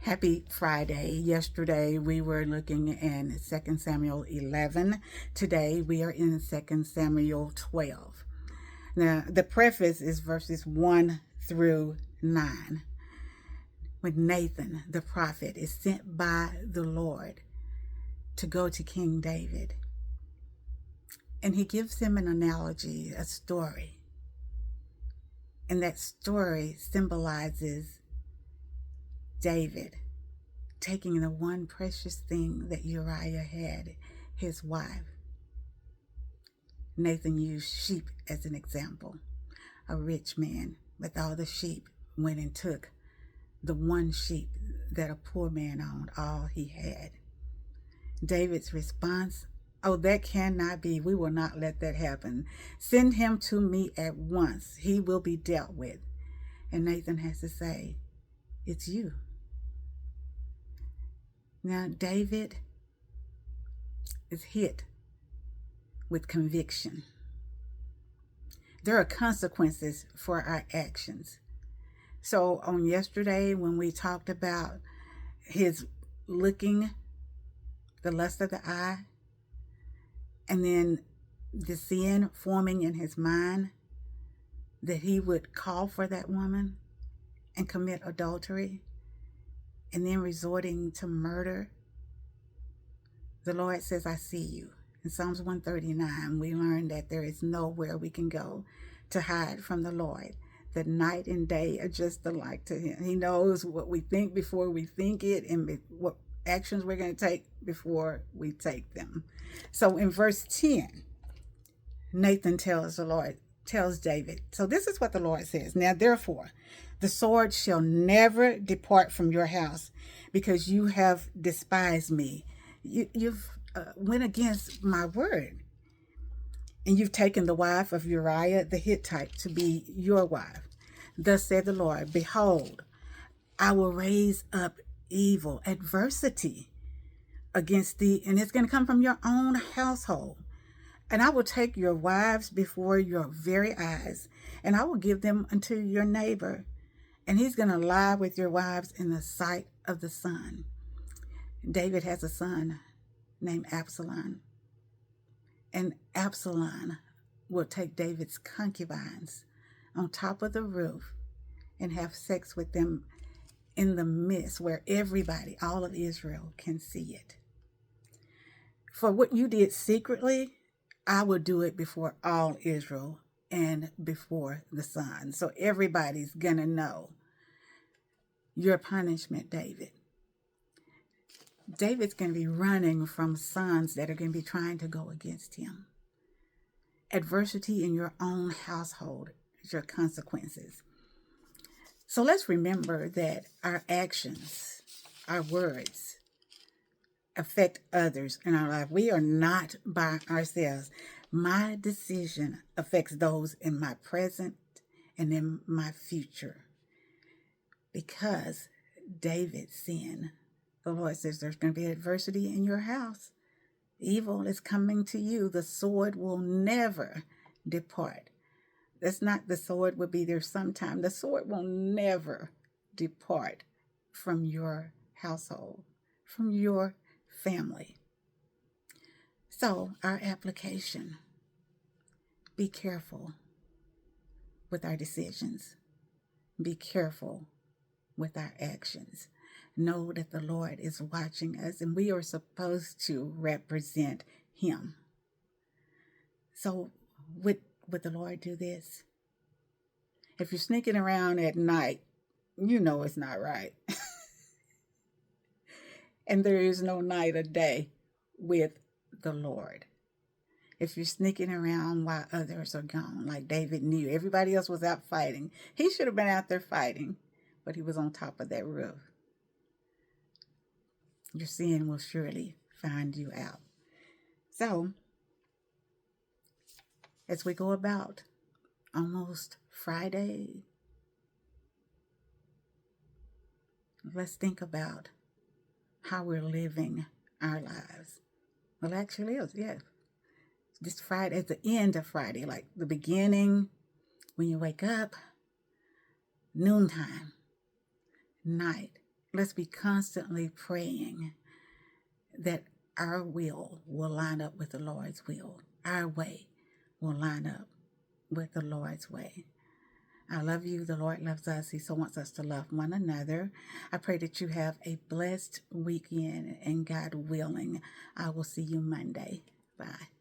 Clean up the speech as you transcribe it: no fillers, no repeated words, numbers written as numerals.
Happy Friday. Yesterday we were looking in 2 Samuel 11. Today we are in 2 Samuel 12. Now, the preface is verses 1 through 9. When Nathan, the prophet, is sent by the Lord to go to King David, and he gives him an analogy, a story. And that story symbolizes David taking the one precious thing that Uriah had, his wife. Nathan used sheep as an example. A rich man with all the sheep went and took the one sheep that a poor man owned, all he had. David's response, "Oh, that cannot be. We will not let that happen. Send him to me at once. He will be dealt with." And Nathan has to say, "It's you." Now, David is hit with conviction. There are consequences for our actions. So on yesterday, when we talked about his looking, the lust of the eye, and then the sin forming in his mind that he would call for that woman and commit adultery, and then resorting to murder, the Lord says, "I see you." In Psalms 139, we learn that there is nowhere we can go to hide from the Lord. That night and day are just alike to him. He knows what we think before we think it, and what actions we're going to take before we take them. So in verse 10, Nathan tells David, so this is what the Lord says. "Now therefore, the sword shall never depart from your house, because you have despised me. You've went against my word, and you've taken the wife of Uriah the Hittite to be your wife. Thus said the Lord, behold, I will raise up evil, adversity against thee, and it's going to come from your own household. And I will take your wives before your very eyes, and I will give them unto your neighbor, and he's going to lie with your wives in the sight of the sun." David has a son named Absalom, and Absalom will take David's concubines on top of the roof and have sex with them in the midst where everybody, all of Israel, can see it. "For what you did secretly, I will do it before all Israel and before the sun." So everybody's gonna know your punishment, David. David's going to be running from sons that are going to be trying to go against him. Adversity in your own household is your consequences. So let's remember that our actions, our words, affect others in our life. We are not by ourselves. My decision affects those in my present and in my future. Because David sinned, the Lord says there's going to be adversity in your house. Evil is coming to you. The sword will never depart. That's not the sword will be there sometime. The sword will never depart from your household, from your family. So our application, be careful with our decisions. Be careful with our actions. Know that the Lord is watching us, and we are supposed to represent him. So would the Lord do this? If you're sneaking around at night, you know it's not right. And there is no night or day with the Lord. If you're sneaking around while others are gone, like David knew, everybody else was out fighting. He should have been out there fighting, but he was on top of that roof. Your sin will surely find you out. So, as we go about almost Friday, let's think about how we're living our lives. Well, actually, yes. This Friday, at the end of Friday, like the beginning, when you wake up, noontime, night. Let's be constantly praying that our will line up with the Lord's will. Our way will line up with the Lord's way. I love you. The Lord loves us. He so wants us to love one another. I pray that you have a blessed weekend, and God willing, I will see you Monday. Bye.